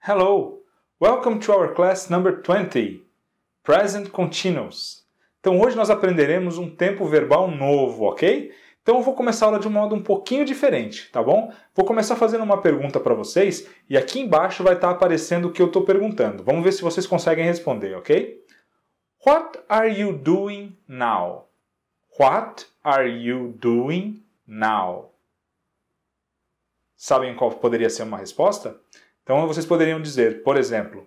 Hello! Welcome to our class number 20, Present Continuous. Então hoje nós aprenderemos um tempo verbal novo, ok? Então eu vou começar a aula de um modo um pouquinho diferente, tá bom? Vou começar fazendo uma pergunta para vocês e aqui embaixo vai estar aparecendo o que eu estou perguntando. Vamos ver se vocês conseguem responder, ok? What are you doing now? What are you doing now? Sabem qual poderia ser uma resposta? Então vocês poderiam dizer, por exemplo,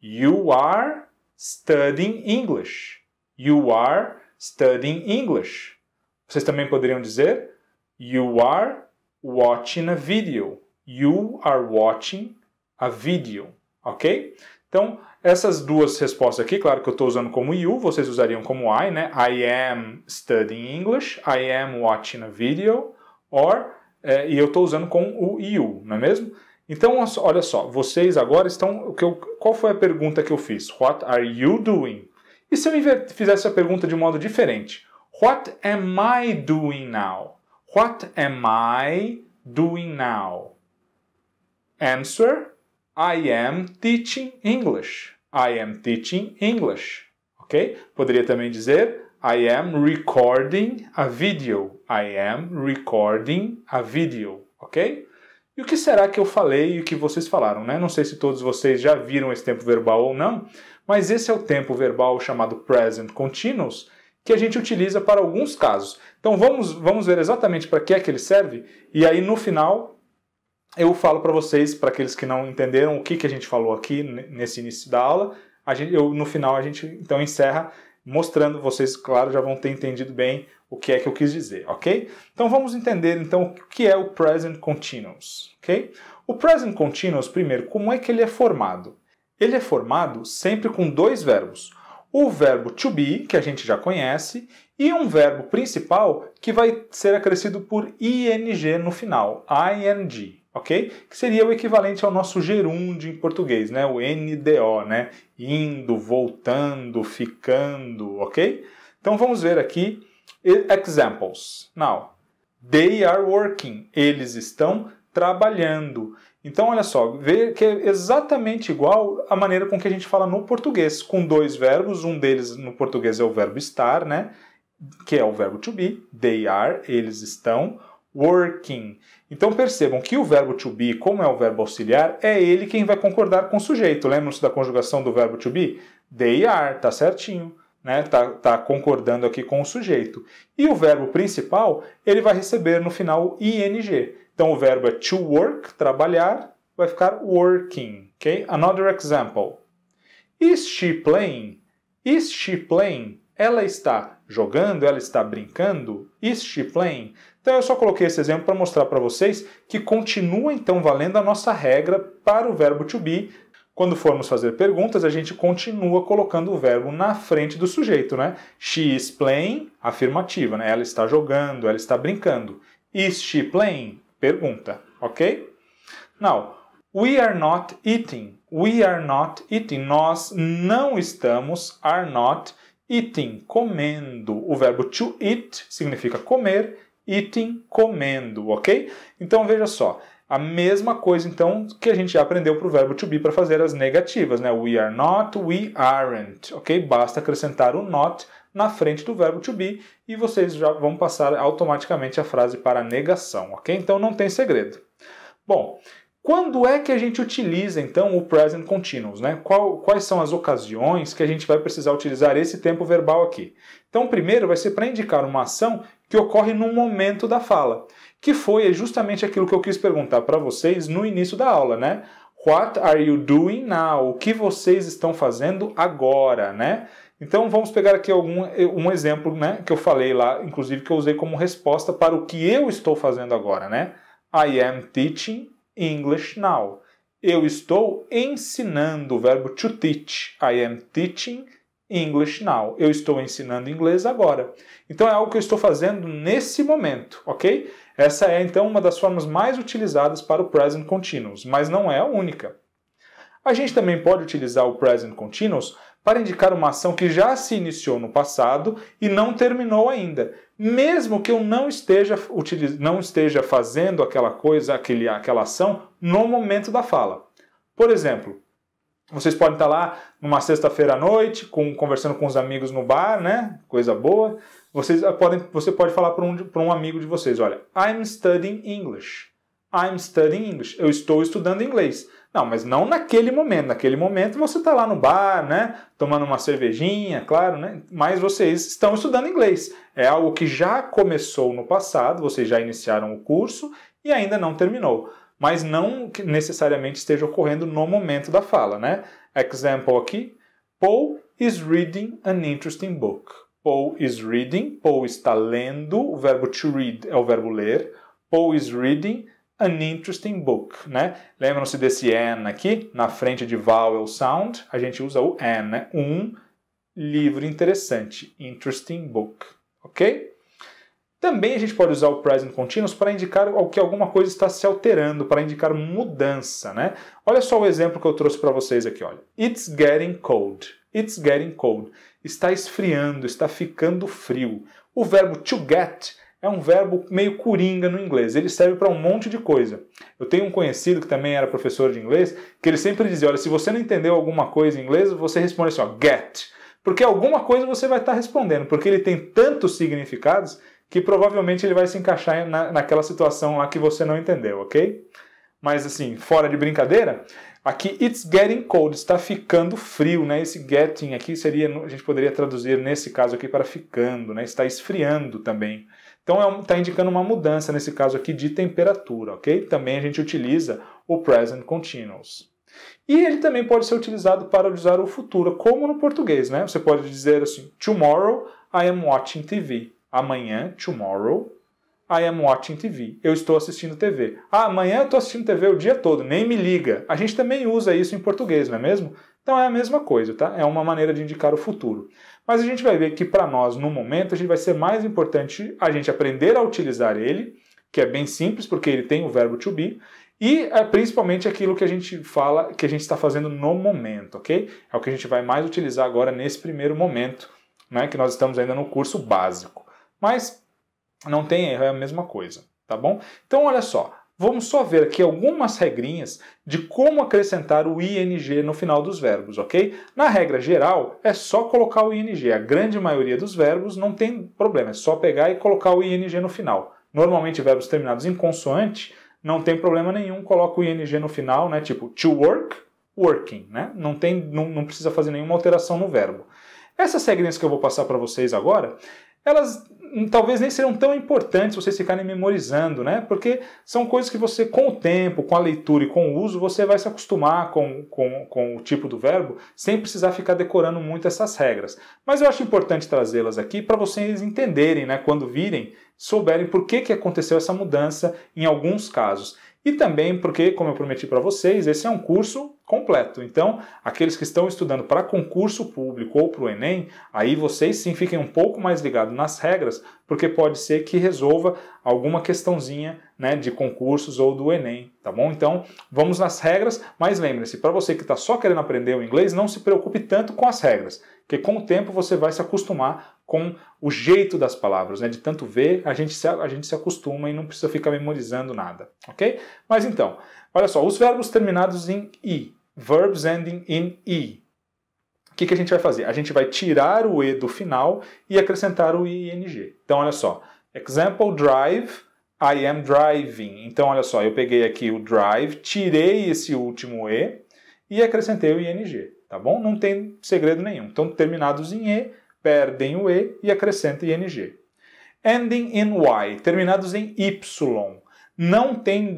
You are studying English. You are studying English. Vocês também poderiam dizer, You are watching a video. You are watching a video. Ok? Então, essas duas respostas aqui, claro que eu estou usando como you, vocês usariam como I, né? I am studying English. I am watching a video. E eu estou usando com o you, não é mesmo? Então, olha só, vocês agora estão... Qual foi a pergunta que eu fiz? What are you doing? E se eu fizesse a pergunta de um modo diferente? What am I doing now? What am I doing now? Answer, I am teaching English. I am teaching English. Ok? Poderia também dizer, I am recording a video. I am recording a video. Ok? E o que será que eu falei e o que vocês falaram, né? Não sei se todos vocês já viram esse tempo verbal ou não, mas esse é o tempo verbal chamado Present Continuous, que a gente utiliza para alguns casos. Então vamos ver exatamente para que é que ele serve, e aí no final eu falo para vocês, para aqueles que não entenderam o que a gente falou aqui nesse início da aula, no final a gente então encerra mostrando, vocês, claro, já vão ter entendido bem o que é que eu quis dizer, ok? Então vamos entender então o que é o Present Continuous, ok? O Present Continuous, primeiro, como é que ele é formado? Ele é formado sempre com dois verbos. O verbo to be, que a gente já conhece, e um verbo principal que vai ser acrescido por ing no final, ing, ok? Que seria o equivalente ao nosso gerúndio em português, né? O NDO, né? Indo, voltando, ficando, ok? Então vamos ver aqui examples. Now, they are working. Eles estão trabalhando. Então, olha só, vê que é exatamente igual a maneira com que a gente fala no português, com dois verbos. Um deles no português é o verbo estar, né? Que é o verbo to be. They are, eles estão working. Então percebam que o verbo to be, como é o verbo auxiliar, é ele quem vai concordar com o sujeito. Lembram-se da conjugação do verbo to be? They are, tá certinho. Né? Tá concordando aqui com o sujeito. E o verbo principal, ele vai receber no final ing. Então o verbo é to work, trabalhar, vai ficar working. Okay? Another example. Is she playing? Is she playing? Ela está jogando? Ela está brincando? Is she playing? Então eu só coloquei esse exemplo para mostrar para vocês que continua então valendo a nossa regra para o verbo to be. Quando formos fazer perguntas, a gente continua colocando o verbo na frente do sujeito, né? She is playing, afirmativa, né? Ela está jogando, ela está brincando. Is she playing? Pergunta, ok? Now, we are not eating. We are not eating. Nós não estamos, are not eating, comendo. O verbo to eat significa comer, eating, comendo, ok? Então veja só. A mesma coisa, então, que a gente já aprendeu para o verbo to be para fazer as negativas, né? We are not, we aren't, ok? Basta acrescentar o not na frente do verbo to be e vocês já vão passar automaticamente a frase para a negação, ok? Então não tem segredo. Bom, quando é que a gente utiliza, então, o present continuous, né? Quais são as ocasiões que a gente vai precisar utilizar esse tempo verbal aqui? Então, primeiro vai ser para indicar uma ação que ocorre no momento da fala, que foi justamente aquilo que eu quis perguntar para vocês no início da aula, né? What are you doing now? O que vocês estão fazendo agora, né? Então vamos pegar aqui um exemplo, né, que eu falei lá, inclusive que eu usei como resposta para o que eu estou fazendo agora, né? I am teaching English now. Eu estou ensinando, o verbo to teach. I am teaching English now. Eu estou ensinando inglês agora. Então é algo que eu estou fazendo nesse momento, ok? Essa é então uma das formas mais utilizadas para o Present Continuous, mas não é a única. A gente também pode utilizar o Present Continuous para indicar uma ação que já se iniciou no passado e não terminou ainda, mesmo que eu não esteja fazendo aquela coisa, aquela ação no momento da fala. Por exemplo, vocês podem estar lá numa sexta-feira à noite, conversando com os amigos no bar, né? Coisa boa. Você pode falar para um amigo de vocês, olha, I'm studying English. I'm studying English. Eu estou estudando inglês. Não, mas não naquele momento. Naquele momento você está lá no bar, né? Tomando uma cervejinha, claro, né? Mas vocês estão estudando inglês. É algo que já começou no passado, vocês já iniciaram o curso e ainda não terminou. Mas não que necessariamente esteja ocorrendo no momento da fala, né? Example aqui, Paul is reading an interesting book. Paul is reading, Paul está lendo, o verbo to read é o verbo ler. Paul is reading an interesting book, né? Lembram-se desse an aqui, na frente de vowel sound, a gente usa o an, né? Um livro interessante, interesting book, ok? Também a gente pode usar o present continuous para indicar que alguma coisa está se alterando, para indicar mudança, né? Olha só o exemplo que eu trouxe para vocês aqui, olha. It's getting cold. It's getting cold. Está esfriando, está ficando frio. O verbo to get é um verbo meio coringa no inglês. Ele serve para um monte de coisa. Eu tenho um conhecido que também era professor de inglês, que ele sempre dizia, olha, se você não entendeu alguma coisa em inglês, você responde assim, ó, get. Porque alguma coisa você vai estar respondendo, porque ele tem tantos significados que provavelmente ele vai se encaixar naquela situação lá que você não entendeu, ok? Mas assim, fora de brincadeira, aqui it's getting cold, está ficando frio, né? Esse getting aqui seria, a gente poderia traduzir nesse caso aqui para ficando, né? Está esfriando também. Então está indicando uma mudança nesse caso aqui de temperatura, ok? Também a gente utiliza o present continuous. E ele também pode ser utilizado para usar o futuro, como no português, né? Você pode dizer assim, tomorrow I am watching TV. Amanhã, tomorrow, I am watching TV. Eu estou assistindo TV. Ah, amanhã eu estou assistindo TV o dia todo, nem me liga. A gente também usa isso em português, não é mesmo? Então é a mesma coisa, tá? É uma maneira de indicar o futuro. Mas a gente vai ver que para nós, no momento, a gente vai ser mais importante a gente aprender a utilizar ele, que é bem simples, porque ele tem o verbo to be, e é principalmente aquilo que a gente fala, que a gente está fazendo no momento, ok? É o que a gente vai mais utilizar agora nesse primeiro momento, né? Que nós estamos ainda no curso básico. Mas não tem erro, é a mesma coisa, tá bom? Então, olha só, vamos só ver aqui algumas regrinhas de como acrescentar o ing no final dos verbos, ok? Na regra geral, é só colocar o ing. A grande maioria dos verbos não tem problema, é só pegar e colocar o ing no final. Normalmente, verbos terminados em consoante, não tem problema nenhum, coloca o ing no final, né? Tipo, to work, working, né? Não precisa fazer nenhuma alteração no verbo. Essas regrinhas que eu vou passar para vocês agora, elas talvez nem serão tão importantes vocês ficarem memorizando, né? Porque são coisas que você, com o tempo, com a leitura e com o uso, você vai se acostumar com o tipo do verbo, sem precisar ficar decorando muito essas regras. Mas eu acho importante trazê-las aqui para vocês entenderem, né? Quando virem, souberem por que aconteceu essa mudança em alguns casos. E também porque, como eu prometi para vocês, esse é um curso completo. Então, aqueles que estão estudando para concurso público ou para o Enem, aí vocês sim fiquem um pouco mais ligados nas regras, porque pode ser que resolva alguma questãozinha, né, de concursos ou do Enem, tá bom? Então, vamos nas regras, mas lembre-se, para você que está só querendo aprender o inglês, não se preocupe tanto com as regras, porque com o tempo você vai se acostumar com o jeito das palavras, né? De tanto ver, a gente se acostuma e não precisa ficar memorizando nada, ok? Mas então, olha só, os verbos terminados em i, verbs ending in i. O que a gente vai fazer? A gente vai tirar o e do final e acrescentar o ing. Então, olha só, example, drive, I am driving. Então, olha só, eu peguei aqui o drive, tirei esse último e e acrescentei o ing, tá bom? Não tem segredo nenhum. Então, terminados em e, perdem o e e acrescenta ing. Ending in y, terminados em y. Não tem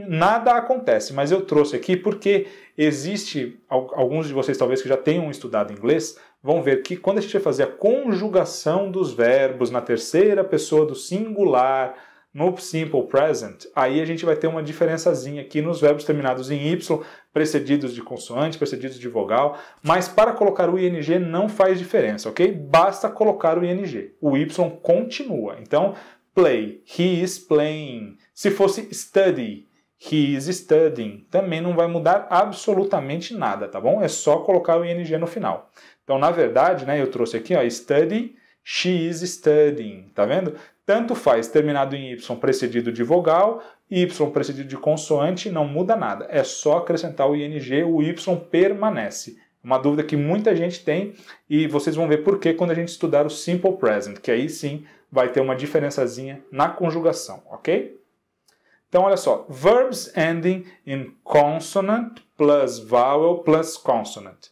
nada acontece, mas eu trouxe aqui porque existe, alguns de vocês talvez que já tenham estudado inglês, vão ver que quando a gente vai fazer a conjugação dos verbos na terceira pessoa do singular, no simple present, aí a gente vai ter uma diferençazinha aqui nos verbos terminados em y, precedidos de consoante, precedidos de vogal, mas para colocar o ing não faz diferença, ok? Basta colocar o ing. O y continua. Então, play, he is playing. Se fosse study, he is studying. Também não vai mudar absolutamente nada, tá bom? É só colocar o ing no final. Então, na verdade, né, eu trouxe aqui, ó, study, she is studying, tá vendo? Tanto faz terminado em y precedido de vogal Y precedido de consoante, não muda nada. É só acrescentar o ing, o Y permanece. Uma dúvida que muita gente tem e vocês vão ver por quê quando a gente estudar o Simple Present, que aí sim vai ter uma diferençazinha na conjugação, ok? Então, olha só. Verbs ending in consonant plus vowel plus consonant.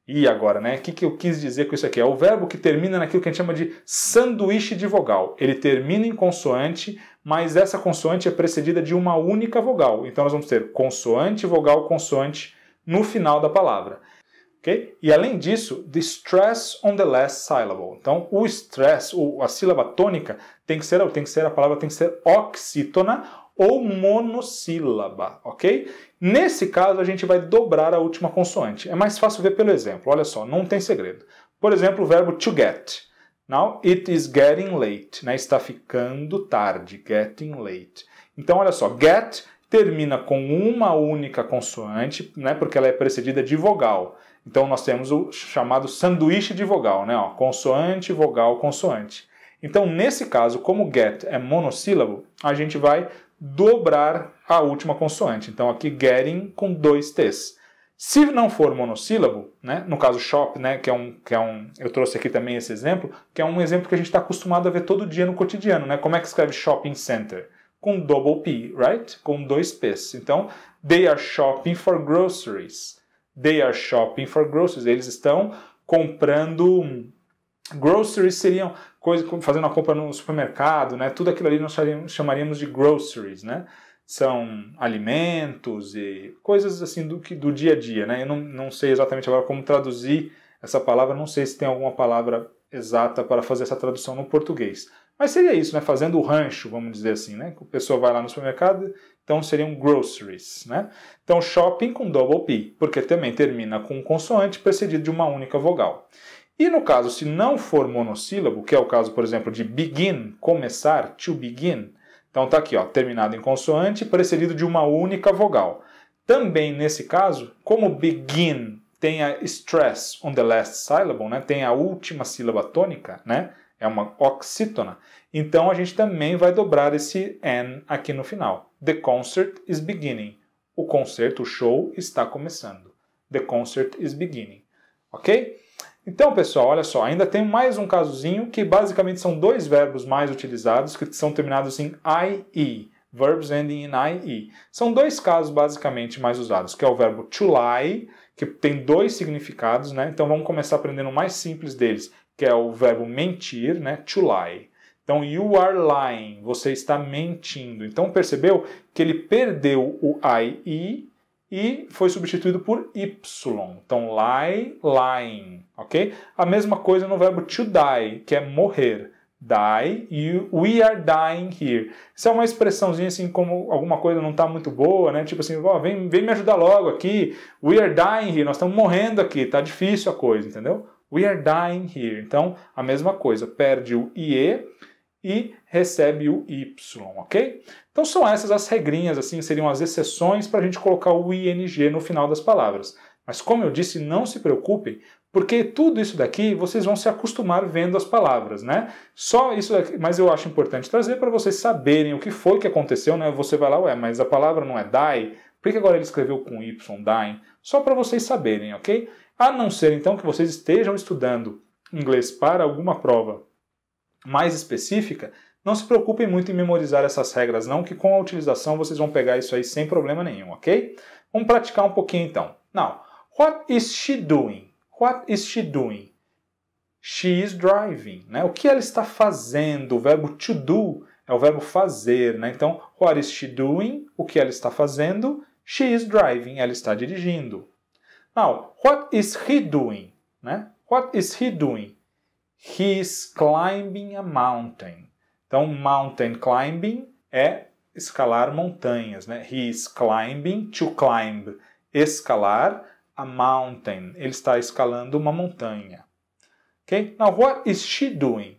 E agora, né? O que eu quis dizer com isso aqui? É o verbo que termina naquilo que a gente chama de sanduíche de vogal. Ele termina em consoante, mas essa consoante é precedida de uma única vogal. Então, nós vamos ter consoante, vogal, consoante no final da palavra. Okay? E além disso, the stress on the last syllable. Então, o stress, a sílaba tônica, a palavra tem que ser oxítona ou monossílaba, ok? Nesse caso, a gente vai dobrar a última consoante. É mais fácil ver pelo exemplo. Olha só, não tem segredo. Por exemplo, o verbo to get. Now, it is getting late. Né? Está ficando tarde. Getting late. Então, olha só, get termina com uma única consoante, né? Porque ela é precedida de vogal. Então, nós temos o chamado sanduíche de vogal, né? Ó, consoante, vogal, consoante. Então, nesse caso, como get é monossílabo, a gente vai dobrar a última consoante. Então, aqui, getting com 2 T's. Se não for monossílabo, né? No caso, shop, né? Eu trouxe aqui também esse exemplo, que é um exemplo que a gente está acostumado a ver todo dia no cotidiano, né? Como é que escreve shopping center? Com double P, right? Com 2 P's. Então, they are shopping for groceries. They are shopping for groceries. Eles estão comprando. Groceries seriam coisas como fazendo a compra no supermercado, né? Tudo aquilo ali nós chamaríamos de groceries, né? São alimentos e coisas assim do dia a dia, né? Eu não sei exatamente agora como traduzir essa palavra, não sei se tem alguma palavra exata para fazer essa tradução no português. Mas seria isso, né? Fazendo o rancho, vamos dizer assim, né? A pessoa vai lá no supermercado, então seriam groceries, né? Então, shopping com double P, porque também termina com consoante precedido de uma única vogal. E no caso, se não for monossílabo, que é o caso, por exemplo, de begin, começar, to begin, então tá aqui, ó, terminado em consoante precedido de uma única vogal. Também nesse caso, como begin tem a stress on the last syllable, né? Tem a última sílaba tônica, né? É uma oxítona. Então a gente também vai dobrar esse N aqui no final. The concert is beginning. O concerto, o show, está começando. The concert is beginning. Ok? Então, pessoal, olha só. Ainda tem mais um casozinho que basicamente são 2 verbos mais utilizados que são terminados em IE. Verbs ending in IE. São 2 casos basicamente mais usados, que é o verbo to lie, que tem 2 significados, né? Então vamos começar aprendendo o mais simples deles, que é o verbo mentir, né? To lie. Então, you are lying, você está mentindo. Então, percebeu que ele perdeu o IE e foi substituído por Y. Então, lie, lying, ok? A mesma coisa no verbo to die, que é morrer. Die, we are dying here. Isso é uma expressãozinha assim, como alguma coisa não está muito boa, né? Tipo assim, oh, vem me ajudar logo aqui. We are dying here, nós estamos morrendo aqui, está difícil a coisa, entendeu? We are dying here. Então, a mesma coisa, perde o IE e recebe o Y, ok? Então são essas as regrinhas, assim, seriam as exceções para a gente colocar o ING no final das palavras. Mas como eu disse, não se preocupem, porque tudo isso daqui vocês vão se acostumar vendo as palavras, né? Só isso daqui, mas eu acho importante trazer para vocês saberem o que foi que aconteceu, né? Você vai lá, ué, mas a palavra não é die, por que agora ele escreveu com Y, dying? Só para vocês saberem, ok? A não ser então que vocês estejam estudando inglês para alguma prova mais específica, não se preocupem muito em memorizar essas regras não, que com a utilização vocês vão pegar isso aí sem problema nenhum, ok? Vamos praticar um pouquinho então. Now, what is she doing? What is she doing? She is driving, né? O que ela está fazendo? O verbo to do é o verbo fazer, né? Então, what is she doing? O que ela está fazendo? She is driving, ela está dirigindo. Now, what is he doing? Né? What is he doing? He is climbing a mountain. Então, mountain climbing é escalar montanhas, né? He is climbing, to climb, escalar a mountain. Ele está escalando uma montanha. Okay? Now, what is she doing?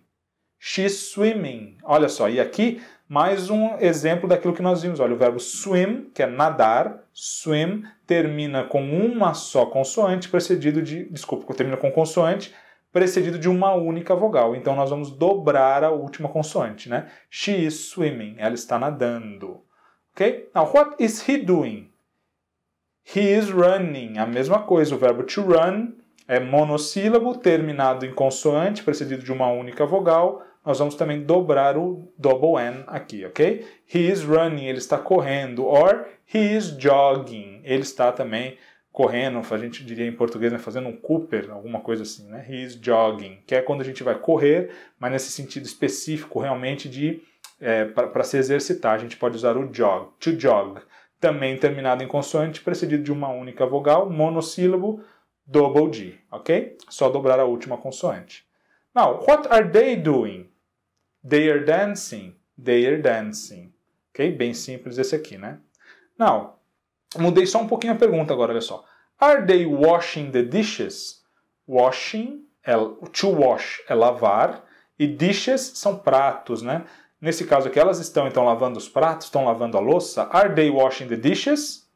She is swimming. Olha só, e aqui mais um exemplo daquilo que nós vimos. Olha, o verbo swim, que é nadar, swim, termina com uma só consoante, termina com consoante, precedido de uma única vogal. Então, nós vamos dobrar a última consoante, né? She is swimming. Ela está nadando. Ok? Now, what is he doing? He is running. A mesma coisa, o verbo to run é monossílabo, terminado em consoante, precedido de uma única vogal. Nós vamos também dobrar o double N aqui, ok? He is running, ele está correndo. Or, he is jogging. Ele está também correndo, a gente diria em português, né, fazendo um Cooper, alguma coisa assim, né? He is jogging, que é quando a gente vai correr, mas nesse sentido específico realmente de para se exercitar. A gente pode usar o jog, to jog. Também terminado em consoante, precedido de uma única vogal, monossílabo, double G, ok? Só dobrar a última consoante. Now, what are they doing? They are dancing. They are dancing. Ok? Bem simples esse aqui, né? Now, mudei só um pouquinho a pergunta agora, olha só. Are they washing the dishes? Washing, to wash é lavar, e dishes são pratos, né? Nesse caso aqui, elas estão então lavando os pratos, estão lavando a louça. Are they washing the dishes?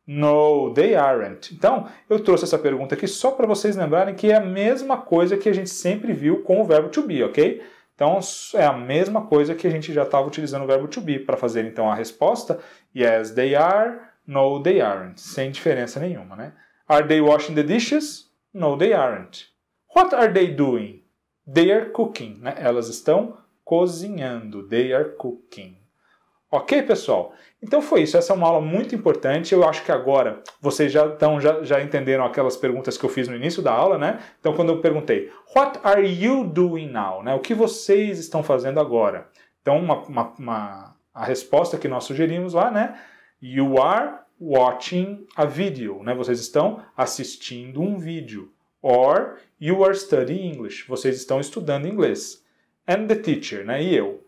No, they aren't. Então, eu trouxe essa pergunta aqui só para vocês lembrarem que é a mesma coisa que a gente sempre viu com o verbo to be, ok? Então, é a mesma coisa que a gente já estava utilizando o verbo to be para fazer então a resposta. Yes, they are. No, they aren't. Sem diferença nenhuma, né? Are they washing the dishes? No, they aren't. What are they doing? They are cooking, né? Elas estão cozinhando. They are cooking. Ok, pessoal? Então foi isso. Essa é uma aula muito importante. Eu acho que agora vocês já entenderam aquelas perguntas que eu fiz no início da aula, né? Então quando eu perguntei, what are you doing now? Né? O que vocês estão fazendo agora? Então a resposta que nós sugerimos lá, né? You are watching a video. Né? Vocês estão assistindo um vídeo. Or you are studying English. Vocês estão estudando inglês. And the teacher, né? E eu.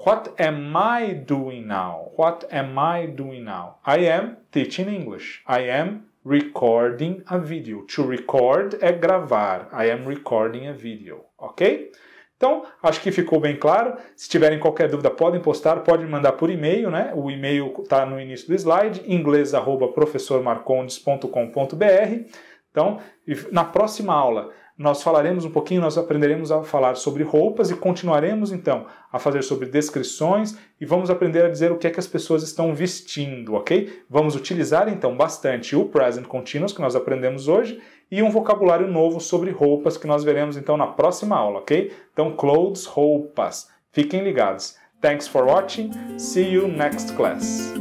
What am I doing now? What am I doing now? I am teaching English. I am recording a video. To record é gravar. I am recording a video. Ok? Então, acho que ficou bem claro. Se tiverem qualquer dúvida, podem postar, podem mandar por e-mail, né? O e-mail está no início do slide, inglês@professormarcondes.com.br. Então, na próxima aula, nós aprenderemos a falar sobre roupas e continuaremos então a fazer sobre descrições e vamos aprender a dizer o que é que as pessoas estão vestindo, ok? Vamos utilizar então bastante o present continuous que nós aprendemos hoje e um vocabulário novo sobre roupas que nós veremos então na próxima aula, ok? Então, clothes, roupas. Fiquem ligados. Thanks for watching. See you next class.